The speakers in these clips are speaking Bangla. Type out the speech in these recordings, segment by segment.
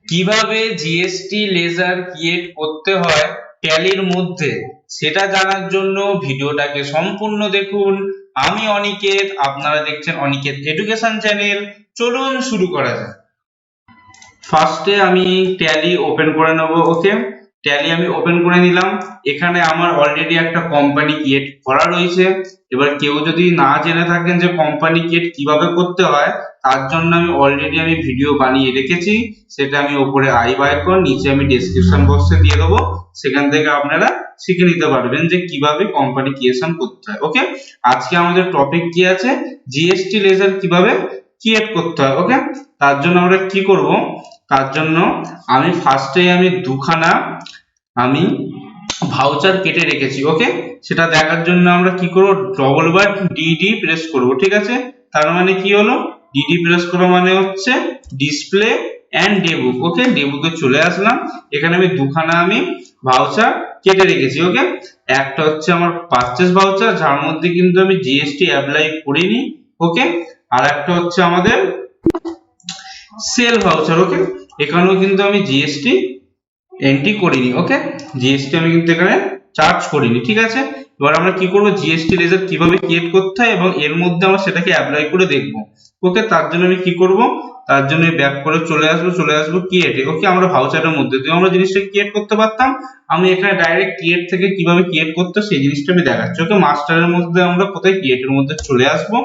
কিভাবে জিএসটি লেজার ক্রিয়েট করতে হয় ট্যালির মধ্যে সেটা জানার জন্য ভিডিওটাকে সম্পূর্ণ দেখুন। আমি অনিকেত, আপনারা দেখছেন অনিকেত এডুকেশন চ্যানেল। চলুন শুরু করা যাক। ফার্স্টে আমি ট্যালি ওপেন করে নেব। ওকে, ট্যালি আমি ওপেন করে নিলাম। এখানে আমার অলরেডি একটা কোম্পানি ক্রিয়েট করা রয়েছে। এবার কেউ যদি না জেনে থাকেন যে কোম্পানি ক্রিয়েট কিভাবে করতে হয়, তার জন্য আমি অলরেডি ভিডিও বানিয়ে রেখেছি। সেটা আমি উপরে আই আইকন, নিচে আমি ডেসক্রিপশন বক্সে দিয়ে দেবো। সেখান থেকে আপনারা শিখে নিতে পারবেন যে কিভাবে কোম্পানি ক্রিয়েশন করতে হয়। ওকে, আজকে আমাদের টপিক কি আছে, জিএসটি লেজার কিভাবে ক্রিয়েট করতে হয়। ওকে, তার জন্য আমরা কি করব, তার জন্য আমি ফার্স্টে দুখানা ভাউচার কেটে রেখেছি। ওকে, সেটা দেখার জন্য আমরা কি করব, ডবল বার ডিডি প্রেস করব। ঠিক আছে, তার মানে কি হলো, ডিডি প্রেস করা মানে হচ্ছে ডিসপ্লে এন্ড ডেবুক। ওকে, ডেবুকে চলে আসলাম। এখানে দুখানা ভাউচার কেটে রেখেছি। ওকে, একটা হচ্ছে আমার পারচেজ ভাউচার, যার মধ্যে কিন্তু আমি জিএসটি অ্যাপ্লাই করিনি। ওকে, আর একটা হচ্ছে আমাদের সেল ভাউচার। ওকে, এখানেও কিন্তু আমি জিএসটি এন্ট্রি করিনি। ওকে, জিএসটি আমি কিন্তু এখানে চার্জ করিনি। ঠিক আছে, এবার আমরা কি করব, জিএসটি লেজার কিভাবে ক্রিয়েট করতে হয় এবং এর মধ্যে আমরা সেটাকে অ্যাপ্লাই করে দেখব। ওকে, তার জন্য আমি কি করব, তার জন্য ব্যাক করে চলে আসবো ক্রিয়েটে। ওকে, আমরা ভাউচারের মধ্যে দিয়ে আমরা জিনিসটা ক্রিয়েট করতে পারতাম। আমি এখানে ডাইরেক্ট ক্রিয়েট থেকে কিভাবে ক্রিয়েট করতে সেই জিনিসটা আমি দেখাচ্ছি। ওকে, মাস্টারের মধ্যে আমরা কোথায়, ক্রিয়েটের মধ্যে চলে আসবো।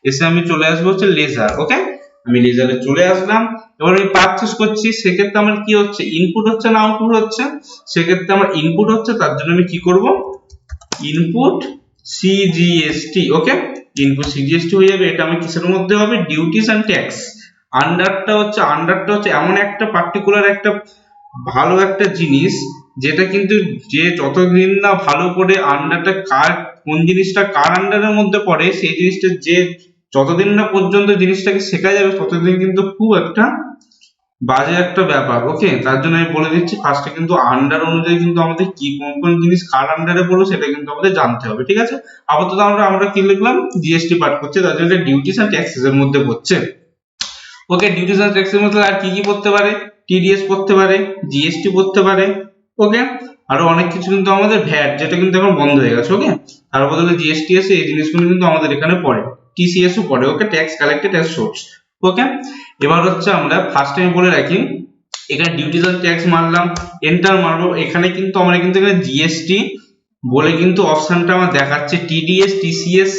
এসে আমি চলে আসবো হচ্ছে লেজার। ওকে, আমি লেজারে চলে আসলাম। এবার আমি পারচেজ করছি, সেক্ষেত্রে আমার কি হচ্ছে, ইনপুট হচ্ছে না আউটপুট হচ্ছে। সেক্ষেত্রে আমার ইনপুট হচ্ছে, তার জন্য আমি কি করব, ইনপুট সিজিএসটি। ওকে, ইনপুট সিজিএসটি হয়ে যাবে। এটা আমি কিসের মধ্যে হবে, ডিউটিস এন্ড ট্যাক্স। আন্ডারটা হচ্ছে এমন একটা পার্টিকুলার একটা ভালো একটা জিনিস, যেটা কিন্তু যে যতদিন না ভালো করে আন্ডারটা কার, কোন জিনিসটা কার আন্ডারের মধ্যে পড়ে, সেই জিনিসটা যে যতদিন না পর্যন্ত জিনিসটাকে শেখা যাবে ততদিন কিন্তু খুব একটা বাজে একটা ব্যাপার। ওকে, তার জন্য আমি বলে দিচ্ছি, ফার্স্টে কিন্তু আন্ডার অনুযায়ী কিন্তু আমাদের কি কোন কোন জিনিস কার আন্ডারে পড়বে সেটা কিন্তু আমাদের জানতে হবে। ঠিক আছে, আপাতত আমরা কি লিখলাম, জিএসটি পার্ট করছে, তার জন্য ডিউটিস এন্ড ট্যাক্সেস এর মধ্যে পড়ছে। ওকে, ডিউটিস এন্ড ট্যাক্সের মধ্যে আর কি কি পড়তে পারে, টিডিএস পড়তে পারে, জিএসটি পড়তে পারে। ওকে, আরো অনেক কিছু কিন্তু আমাদের ভ্যাট, যেটা কিন্তু এখন বন্ধ হয়ে গেছে। ওকে, তার বদলে জিএসটি আছে, এই জিনিসগুলো কিন্তু আমাদের এখানে পড়ে, টিসিএস ও পড়ে। ওকে, ট্যাক্স কালেক্টেড অ্যাজ সোর্স। ওকে, এবার হচ্ছে আমরা ফার্স্ট টাইম বলে রাখি, এখানে ডিউটিস এন্ড ট্যাক্স মারলাম, এন্টার মারবো। এখানে কিন্তু আমরা কিন্তু এখানে জিএসটি বলে কিন্তু অপশনটা আমার দেখাচ্ছে, টিডিএস টিসিএস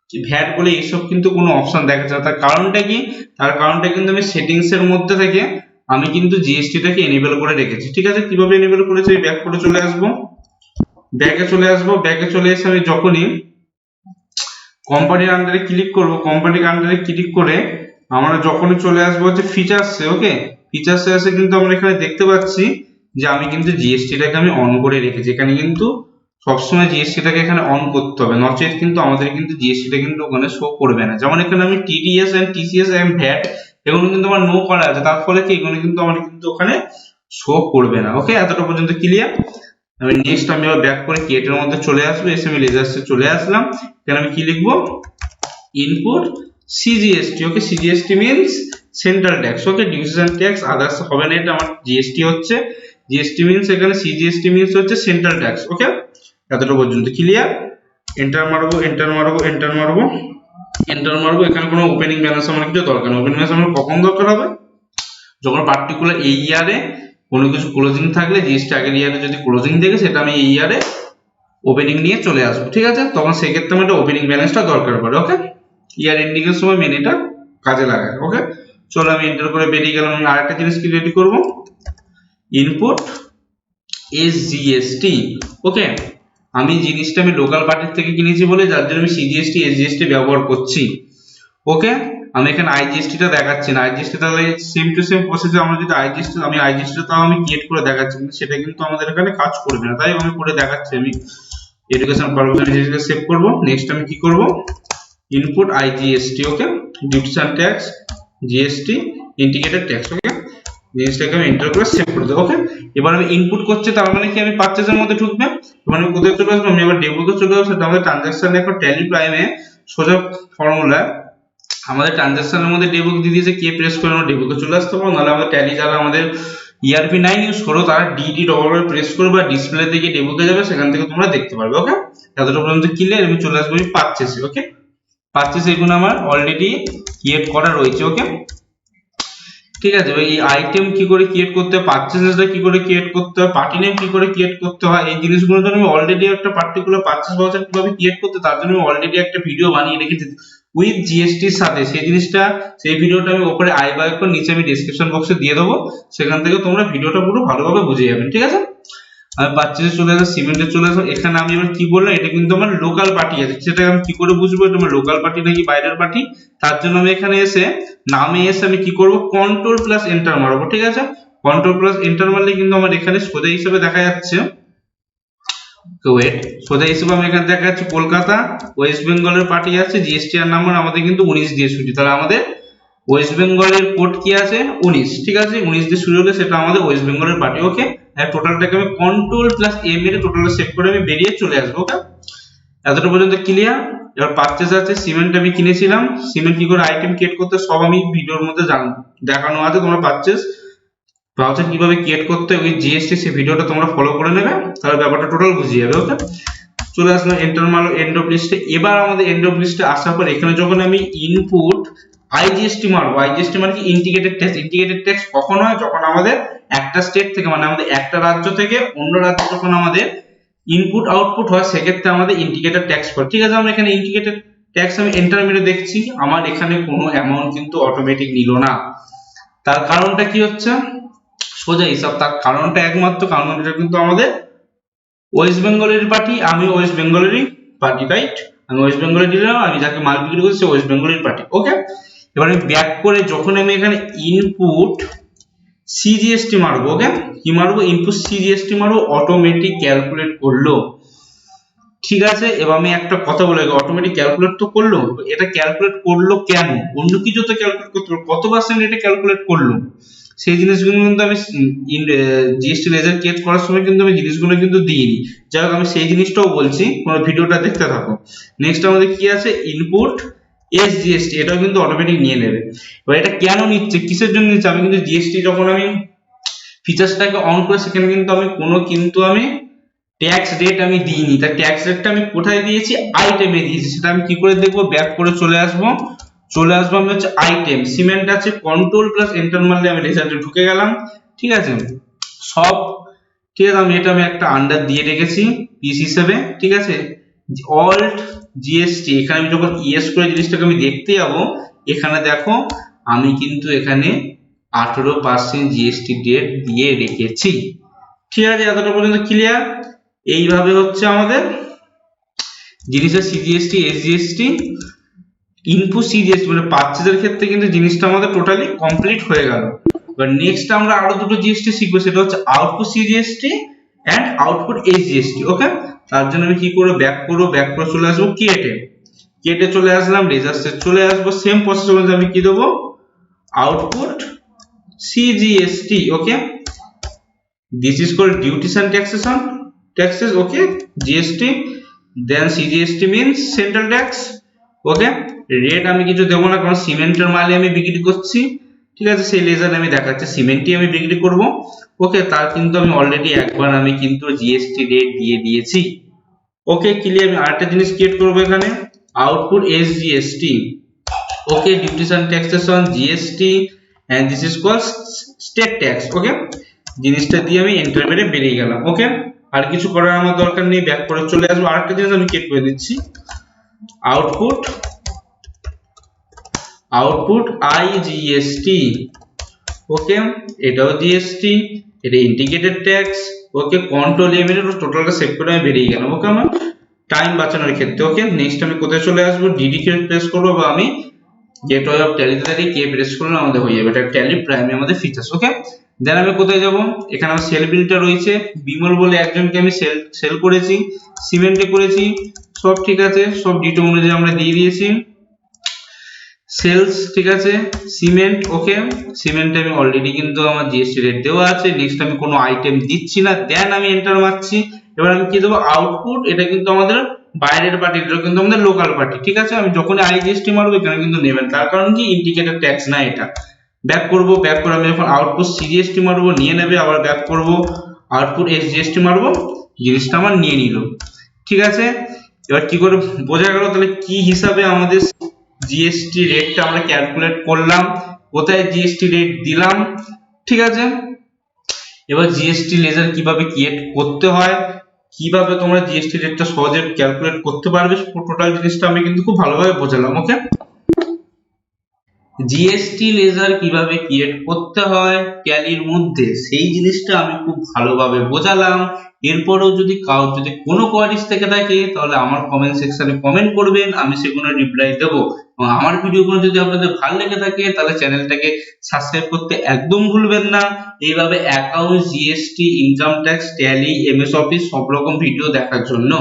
ভ্যাট বলে এইসব কিন্তু কোনো অপশন দেখাচ্ছে না। তার কারণটা কি, তার কারণটা কিন্তু আমি সেটিংস এর মধ্যে থেকে আমি কিন্তু জিএসটি টাকে এনেবল করে রেখেছি। ঠিক আছে, কিভাবে এনেবল করেছি, ব্যাক করে চলে আসবো, ব্যাকে চলে এসে আমি যখনই কোম্পানির আন্ডারে ক্লিক করব, কোম্পানির আন্ডারে ক্লিক করে আমরা যখনই চলে আসবো হচ্ছে ফিচার্সে। ওকে, ফিচার্সে এসে কিন্তু আমরা এখানে দেখতে পাচ্ছি যে আমি কিন্তু জিএসটি টাকে আমি অন করে রেখেছি। এখানে কিন্তু সবসময় জিএসটি টাকে এখানে অন করতে হবে, নচেত কিন্তু আমাদের কিন্তু জিএসটি টা কিন্তু ওখানে শো করবে না। যেমন এখানে আমি TDS and TCS and VAT এগুলো কিন্তু আমার নো করা আছে, তার ফলে কি এগুলো কিন্তু আমার কিন্তু ওখানে শো করবে না। ওকে, এতটা পর্যন্ত ক্লিয়ার। আমি নেক্সট আমি আবার ব্যাক করে ক্রিয়েটের মধ্যে চলে আসবো, এসে আমি লেজার্সে চলে আসলাম। এখানে আমি কি লিখবো, input CGST. Okay, CGST means central tax. Okay, duties and tax others হবে না, এটা আমার জিএসটি হচ্ছে। জিএসটি মিন্স এখানে সিজিএসটি মিন্স হচ্ছে সেন্ট্রাল ট্যাক্স। ওকে, এতটা পর্যন্ত ক্লিয়ার। এন্টার মারবো, এন্টার মারবো, এন্টার মারবো, এন্টার মারবো। এখানে কোনো ওপেনিং ব্যালেন্স আমার কিছু দরকার নেই। ওপেনিং ব্যালেন্স আমার কখন দরকার হবে, যখন পার্টিকুলার এই ইয়ারে কোনো কিছু ক্লোজিং থাকলে, জিএসটি আগের ইয়ারে যদি ক্লোজিং থাকে সেটা আমি এই ইয়ারে ওপেনিং নিয়ে চলে আসবো। ঠিক আছে, তখন সেক্ষেত্রে আমার ওপেনিং ব্যালেন্সটা দরকার পড়ে। ওকে, ইয়ার এন্ডিং এর সময় মেন এটা কাজে লাগায়। ওকে, চলো আমি এন্টার করে বেরিয়ে গেলাম। আমি আরেকটা জিনিস কি রেডি করব, ইনপুট এসজিএসটি। ওকে, আমি জিনিসটা লোকাল পার্টির থেকে কিনেছি বলে যার জন্য আমি সিজিএসটি এসজিএসটি ব্যবহার করছি। ওকে, আমি এখানে আইজিএসটি টা দেখাচ্ছি না, আইজিএসটি তাহলে সেম টু সেম প্রসেসে আমরা যদি আইজিএসটি তাও আমি ক্রিয়েট করে দেখাচ্ছি, কিন্তু সেটা কিন্তু আমাদের এখানে কাজ করবে না, তাই আমি করে দেখাচ্ছি। আমি এডুকেশন পারপাস হিসেবে সেভ করব। নেক্সট আমি কি করব, input IGST. Okay, duties and tax, GST, integrated tax. Okay, জিনিসটাকে আমি এন্টার করে সেভ করে দেব। ওকে, এবার আমি ইনপুট করছি, তার মানে কি আমি পারচেজের মধ্যে ঢুকবে। এবার আমি কোথায় চলে আসবো, আমি এবার ডেবিটে চলে আসবো। সেটা আমাদের ট্রানজাকশনে এখন ট্যালি প্রাইমে সোজা ফর্মুলা আমাদের ট্রানজাকশনের মধ্যে ডেবিট দিয়ে দিয়েছে, কে প্রেস করে আমরা ডেবিটে চলে আসতে পারবো। নাহলে আমাদের ট্যালি যারা আমাদের ERP9 ইউজ করো তারা ডিডি ডবল বার প্রেস করবে বা ডিসপ্লে থেকে ডেমোতে যাবে, সেখান থেকে তোমরা দেখতে পারবে। ওকে, এতটা পর্যন্ত ক্লিয়ার। আমি চলে আসবো পারচেসে। ওকে, পারচেস এগুলো আমার অলরেডি ক্রিয়েট করা রয়েছে। ওকে, ঠিক আছে। এই আইটেম কি করে ক্রিয়েট করতে হয়, পারচেসটা কি করে ক্রিয়েট করতে হয়, পার্টি নেম কি করে ক্রিয়েট করতে হয়, এই জিনিসগুলোর জন্য আমি অলরেডি একটা পার্টিকুলার পারচেস ভাউচার কিভাবে ক্রিয়েট করতে, তার জন্য আমি অলরেডি একটা ভিডিও বানিয়ে রেখেছি উইথ জিএসটি এর সাথে। সেই ভিডিওটা আমি উপরে আই বাটন নিচে আমি ডেসক্রিপশন বক্সে দিয়ে দেবো, সেখান থেকে তোমরা ভিডিওটা পুরো ভালোভাবে বুঝে যাবেন। ঠিক আছে, আমি পারচেসে চলে আসলাম, সিমেন্টে চলে আসলাম। এখানে আমি এবার কি বললাম, এটা কিন্তু আমার লোকাল পার্টি আছে, সেটা আমি কি করে বুঝবো এটা আমার লোকাল পার্টি নাকি বাইরের পার্টি? তার জন্য আমি এখানে এসে নামে এসে আমি কি করব, কন্ট্রোল প্লাস এন্টার মারবো। ঠিক আছে, কন্ট্রোল প্লাস এন্টার মারলে কিন্তু আমার এখানে সোজা হিসেবে দেখা যাচ্ছে, ওয়েট, সোজা হিসেবে আমি এখানে দেখা যাচ্ছে কলকাতা ওয়েস্ট বেঙ্গলের পার্টি আছে, জিএসটি আর নাম্বার আমাদের কিন্তু 19 দিয়ে শুরু, তাহলে আমাদের ওয়েস্ট বেঙ্গলের কোড কি আছে 19। ঠিক আছে, 19 দিয়ে শুরু হলে সেটা আমাদের ওয়েস্ট বেঙ্গলের পার্টি। ওকে, আর টোটালটাকে আমি কন্ট্রোল প্লাস এ মেরে টোটালটা সেভ করে আমি বেরিয়ে চলে আসবো। ওকে, এতটা পর্যন্ত ক্লিয়ার। এবার পারচেজ আছে, সিমেন্ট আমি কিনেছিলাম, সিমেন্ট কি করে আইটেম ক্রিয়েট করতে সব আমি ভিডিওর মধ্যে দেখানো আছে, তোমরা পারচেজ ভাউচার কিভাবে ক্রিয়েট করতে ওই জিএসটি সেই ভিডিওটা তোমরা ফলো করে নেবে, তাহলে ব্যাপারটা টোটাল বুঝিয়ে যাবে। ওকে, চলে আসলাম এন্টার মারলো এন্ড অফ লিস্টে। এবার আমাদের এন্ড অফ লিস্টে আসার পর এখানে যখন আমি ইনপুট আইজিএসটি মারবো, আইজিএসটি মানে কি ইন্টিগ্রেটেড ট্যাক্স। ইন্টিগ্রেটেড ট্যাক্স কখন হয়, যখন আমাদের একটা স্টেট থেকে মানে আমাদের একটা রাজ্য থেকে অন্য রাজ্যে যখন আমাদের ইনপুট আউটপুট হয়, সেক্ষেত্রে আমাদের ইন্টিগ্রেটেড ট্যাক্স পড়ে। ঠিক আছে, আমরা এখানে ইন্টিগ্রেটেড ট্যাক্স আমি এন্টার মেরে দেখছি, আমার এখানে কোনো অ্যামাউন্ট কিন্তু অটোমেটিক নিল না। তার কারণটা কি হচ্ছে, সোজা হিসাব, তার কারণটা একমাত্র কারণ এটা কিন্তু আমাদের ওয়েস্ট বেঙ্গলের পার্টি, আমি ওয়েস্ট বেঙ্গলেরই পার্টি, রাইট? আমি ওয়েস্ট বেঙ্গলে দিলাম, আমি যাকে মাল বিক্রি করছি সে ওয়েস্ট বেঙ্গলের পার্টি। ওকে, এবার আমি ব্যাক করে যখন আমি এখানে ইনপুট সিজিএসটি মারবো, ওকে, কি মারবো, ইনপুট সিজিএসটি মারবো, অটোমেটিক ক্যালকুলেট করলো। ঠিক আছে, এবার আমি একটা কথা বলে রাখি, অটোমেটিক ক্যালকুলেট তো করলো, এটা ক্যালকুলেট করলো কেন, অন্য কিছু তো ক্যালকুলেট করতে পারো, কত পার্সেন্ট এটা ক্যালকুলেট করলো, সেই জিনিসগুলো কিন্তু আমি জিএসটি লেজার ক্রিয়েট করার সময় কিন্তু আমি জিনিসগুলো কিন্তু দিইনি। যাই হোক, আমি সেই জিনিসটাও বলছি, তোমরা ভিডিওটা দেখতে থাকো। নেক্সট আমাদের কি আছে, ইনপুট এসজিএসটি, এটাও কিন্তু অটোমেটিক নিয়ে নেবে। এবার এটা কেন নিচ্ছে, কিসের জন্য নিচ্ছে, আমি কিন্তু জিএসটি যখন আমি ফিচার্সটাকে অন করে সেখানে কিন্তু আমি ট্যাক্স রেট আমি দিইনি, তার ট্যাক্স রেটটা আমি কোথায় দিয়েছি, আইটেমে দিয়েছি। সেটা আমি কি করে দেখবো, ব্যাক করে চলে আসবো আমি হচ্ছে আইটেম, সিমেন্ট আছে, কন্ট্রোল প্লাস এন্টার মারলে আমি রেজাল্টে ঢুকে গেলাম। ঠিক আছে, সব ঠিক আছে, আমি একটা আন্ডার দিয়ে রেখেছি পিস হিসেবে। ঠিক আছে, অল্ট জিএসটি, এখানে আমি যখন ইএস করে জিনিসটাকে আমি দেখতে যাবো, এখানে দেখো আমি কিন্তু এখানে 18% জিএসটি রেট দিয়ে রেখেছি। ঠিক আছে, এতটা পর্যন্ত ক্লিয়ার। এইভাবে হচ্ছে আমাদের জিনিসের সিজিএসটি এসজিএসটি ইনপুট সিজিএসটি মানে পারচেজের ক্ষেত্রে কিন্তু জিনিসটা আমাদের টোটালি কমপ্লিট হয়ে গেল। এবার নেক্সট আমরা আরো দুটো জিএসটি শিখবো, সেটা হচ্ছে output CGST and output SGST. Okay, তার জন্য আমি কি করব, ব্যাক করে চলে আসবো কেটে চলে আসলাম, রেজাল্টে চলে আসবো, সেম প্রসেস অনুযায়ী আমি কি দেবো, output CGST. Okay, this is called duties and taxes. Okay, GST, then CGST means central tax. Okay, rate আমি কিছু দেবো না, কারণ সিমেন্টের মালে আমি বিক্রি করছি। ঠিক আছে, সেই লেজার আমি দেখাচ্ছি, সিমেন্টই আমি বিক্রি করব। ওকে, তার কিন্তু আমি অলরেডি একবার আমি কিন্তু জিএসটি রেট দিয়ে দিয়েছি। Okay, clear. আমি আরেকটা জিনিস ক্রিয়েট করব এখানে, output SGST. Okay, duties and taxation GST and this is called state tax. Okay, জিনিসটা দিয়ে আমি এন্টার মেরে বেরিয়ে গেলাম। ওকে, আর কিছু করার আমার দরকার নেই, ব্যাক করে চলে আসবো। আরেকটা জিনিস আমি ক্রিয়েট করে দিচ্ছি, আউটপুট আইজিএসটি। ওকে, এটাও জিএসটি, এটা ইন্টিগ্রেটেড ট্যাক্স। ওকে, কন্ট্রোল এ মেরে টোটালটা সেভ করে আমি বেরিয়ে গেলাম। ওকে, আমার টাইম বাঁচানোর ক্ষেত্রে। ওকে, নেক্সট আমি কোথায় চলে আসবো, ডিডি কে প্রেস করবো, বা আমি গেটওয়ে অফ ট্যালিতে থেকে কে প্রেস করলে আমাদের হয়ে যাবে, এটা ট্যালি প্রাইম আমাদের ফিচার্স। ওকে, দেন আমি কোথায় যাব, এখানে আমার সেল বিলটা রয়েছে, বিমল বলে একজনকে আমি সেল করেছি, সিমেন্টে করেছি, সব ঠিক আছে, সব ডিটো অনুযায়ী আমরা দিয়ে দিয়েছি সেলস। ঠিক আছে, সিমেন্ট। ওকে, সিমেন্টে আমি অলরেডি কিন্তু আমার জিএসটি রেট দেওয়া আছে। নেক্সট আমি কোনো আইটেম দিচ্ছি না, দেন আমি এন্টার মারছি। এবার আমি কি দেবো, আউটপুট, এটা কিন্তু আমাদের বাইরের পার্টি, এটা কিন্তু আমাদের লোকাল পার্টি। ঠিক আছে, আমি যখন আইজিএসটি মারবো এখানে কিন্তু নেবেন, তার কারণ কি ইন্ডিকেটর ট্যাক্স না এটা, ব্যাক করব, ব্যাক করে আমি যখন আউটপুট সিজিএসটি মারবো নিয়ে নেবে, আবার ব্যাক করব আউটপুট এসজিএসটি মারবো, জিনিসটা আমার নিয়ে নিল। ঠিক আছে, এবার কি করে বোঝা গেল তাহলে কি হিসাবে আমাদের জিএসটি রেটটা আমরা ক্যালকুলেট করলাম, কোথায় জিএসটি রেট দিলাম। ঠিক আছে, এবার জিএসটি লেজার কিভাবে ক্রিয়েট করতে হয়, কিভাবে তোমরা জিএসটি রেটটা সহজে ক্যালকুলেট করতে পারবে, টোটাল জিনিসটা আমি কিন্তু খুব ভালোভাবে বোঝালাম। ওকে, জিএসটি লেজার কিভাবে ক্রিয়েট করতে হয় ট্যালির মধ্যে সেই জিনিসটা আমি খুব ভালোভাবে বোঝালাম। এরপরেও যদি যদি কোনো কোয়ারিজ থেকে থাকে তাহলে আমার কমেন্ট সেকশনে কমেন্ট করবেন, আমি সেগুলো রিপ্লাই দেবো। এবং আমার ভিডিওগুলো যদি আপনাদের ভালো লেগে থাকে তাহলে চ্যানেলটাকে সাবস্ক্রাইব করতে একদম ভুলবেন না। এইভাবে account, GST, income tax, tally, MS office সব রকম ভিডিও দেখার জন্য।